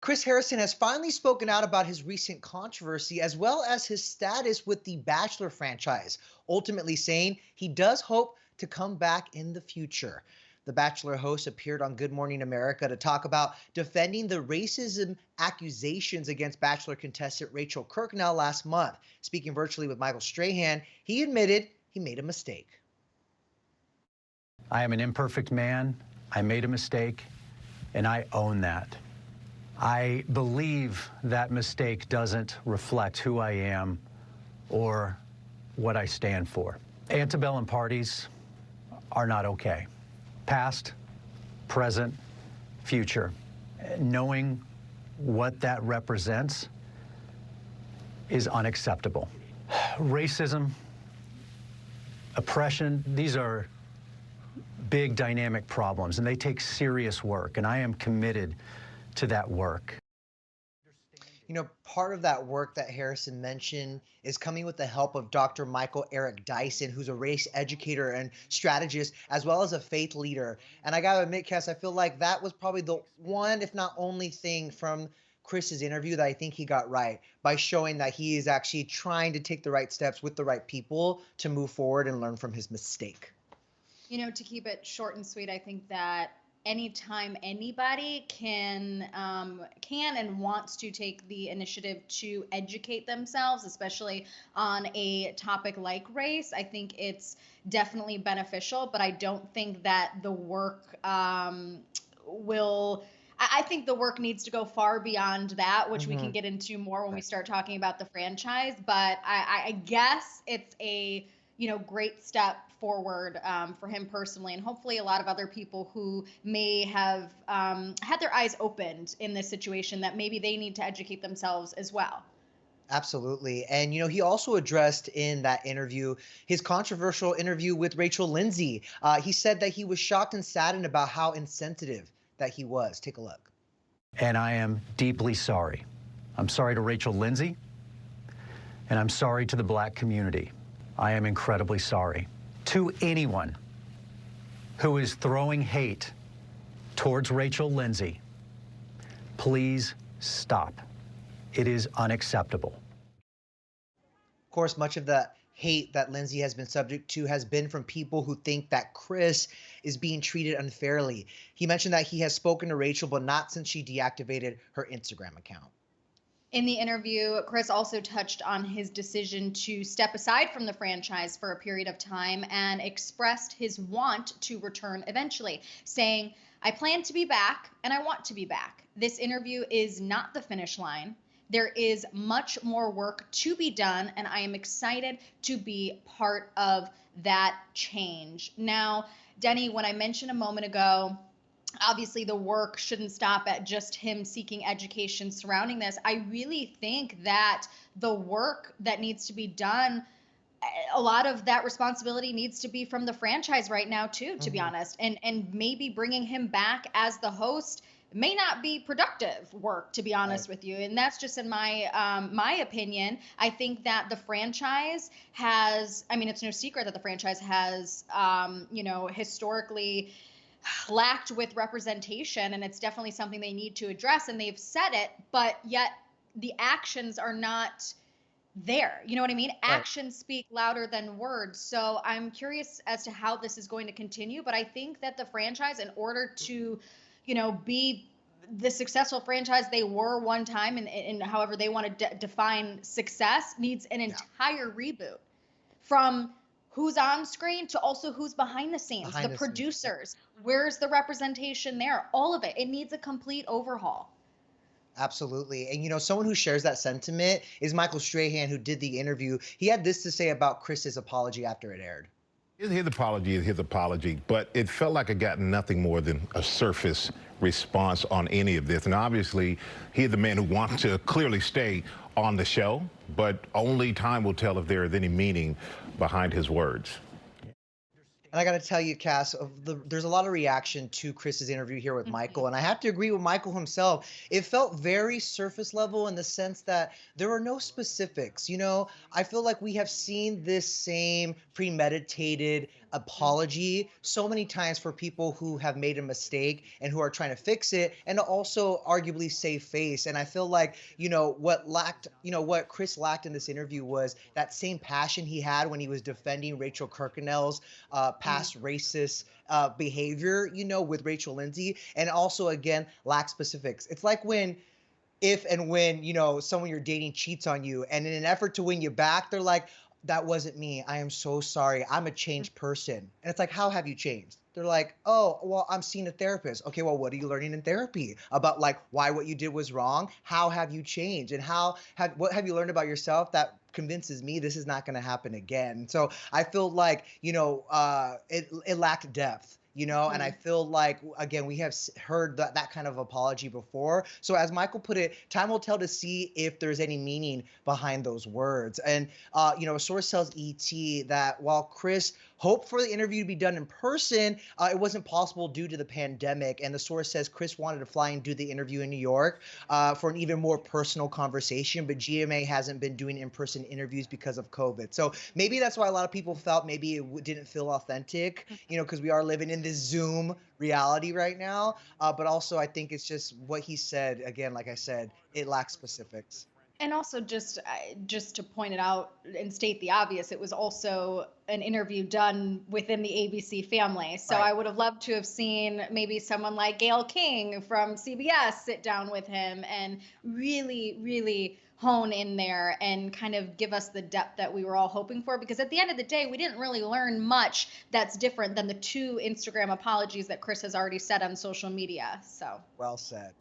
Chris Harrison has finally spoken out about his recent controversy as well as his status with the Bachelor franchise, ultimately saying he does hope to come back in the future. The Bachelor host appeared on Good Morning America to talk about defending the racism accusations against Bachelor contestant Rachel Kirknell last month. Speaking virtually with Michael Strahan, he admitted he made a mistake. I am an imperfect man. I made a mistake, and I own that. I believe that mistake doesn't reflect who I am or what I stand for. Antebellum parties are not okay. Past, present, future. Knowing what that represents is unacceptable. Racism, oppression, these are big dynamic problems, and they take serious work, and I am committed to that work. Part of that work that Harrison mentioned is coming with the help of Dr. Michael Eric Dyson, who's a race educator and strategist, as well as a faith leader. And I gotta admit, Cass, I feel like that was probably the one, if not only thing from Chris's interview that I think he got right by showing that he is actually trying to take the right steps with the right people to move forward and learn from his mistake. To keep it short and sweet, I think that anytime anybody can and wants to take the initiative to educate themselves, especially on a topic like race, I think it's definitely beneficial. But I don't think that the work will. I think the work needs to go far beyond that, which we can get into more when we start talking about the franchise. But I guess it's a great step forward for him personally, and hopefully a lot of other people who may have had their eyes opened in this situation, that maybe they need to educate themselves as well. Absolutely. And, he also addressed in that interview his controversial interview with Rachel Lindsay. He said that he was shocked and saddened about how insensitive that he was. Take a look. And I am deeply sorry. I'm sorry to Rachel Lindsay, and I'm sorry to the Black community. I am incredibly sorry. To anyone who is throwing hate towards Rachel Lindsay, please stop. It is unacceptable. Of course, much of the hate that Lindsay has been subject to has been from people who think that Chris is being treated unfairly. He mentioned that he has spoken to Rachel, but not since she deactivated her Instagram account. In the interview, Chris also touched on his decision to step aside from the franchise for a period of time and expressed his want to return eventually, saying, "I plan to be back and I want to be back. This interview is not the finish line. There is much more work to be done, and I am excited to be part of that change." Now, Denny, when I mentioned a moment ago, obviously the work shouldn't stop at just him seeking education surrounding this, I really think that the work that needs to be done, a lot of that responsibility needs to be from the franchise right now too, to be honest. And maybe bringing him back as the host may not be productive work, to be honest with you. And that's just in my opinion. I think that the franchise has, I mean, it's no secret that the franchise has historically lacked with representation, and it's definitely something they need to address, and they've said it, but yet the actions are not there. You know what I mean? Right. Actions speak louder than words. So I'm curious as to how this is going to continue, but I think that the franchise, in order to be the successful franchise they were one time, and however they want to define success, needs an entire reboot, from who's on screen to also who's behind the scenes, the producers. Where's the representation there? All of it. It needs a complete overhaul. Absolutely. And someone who shares that sentiment is Michael Strahan, who did the interview. He had this to say about Chris's apology after it aired. His apology is his apology, but it felt like it got nothing more than a surface response on any of this. And obviously, he's the man who wants to clearly stay on the show, but only time will tell if there is any meaning behind his words. And I got to tell you, Cass, there's a lot of reaction to Chris's interview here with Michael. And I have to agree with Michael himself. It felt very surface level in the sense that there were no specifics. I feel like we have seen this same premeditated apology so many times for people who have made a mistake and who are trying to fix it, and to also arguably save face. And I feel like, what Chris lacked in this interview was that same passion he had when he was defending Rachel Kirkconnell's past racist behavior, with Rachel Lindsay, and also again lack specifics. It's like when if and when someone you're dating cheats on you, and in an effort to win you back, they're like, that wasn't me, I am so sorry, I'm a changed person. And it's like, how have you changed? They're like, oh, well, I'm seeing a therapist. Okay, well, what are you learning in therapy about, like, why what you did was wrong? How have you changed? And what have you learned about yourself that convinces me this is not going to happen again? So I feel like, it lacked depth. And I feel like, again, we have heard that kind of apology before. So as Michael put it, time will tell to see if there's any meaning behind those words. And, a source tells ET that while Chris hoped for the interview to be done in person, it wasn't possible due to the pandemic. And the source says Chris wanted to fly and do the interview in New York for an even more personal conversation, but GMA hasn't been doing in-person interviews because of COVID. So maybe that's why a lot of people felt maybe it didn't feel authentic, because we are living in this Zoom reality right now. But also I think it's just what he said, again, like I said, it lacks specifics. And also, just to point it out and state the obvious, it was also an interview done within the ABC family. So Right. I would have loved to have seen maybe someone like Gayle King from CBS sit down with him and really, really hone in there and kind of give us the depth that we were all hoping for. Because at the end of the day, we didn't really learn much that's different than the 2 Instagram apologies that Chris has already said on social media. So Well said.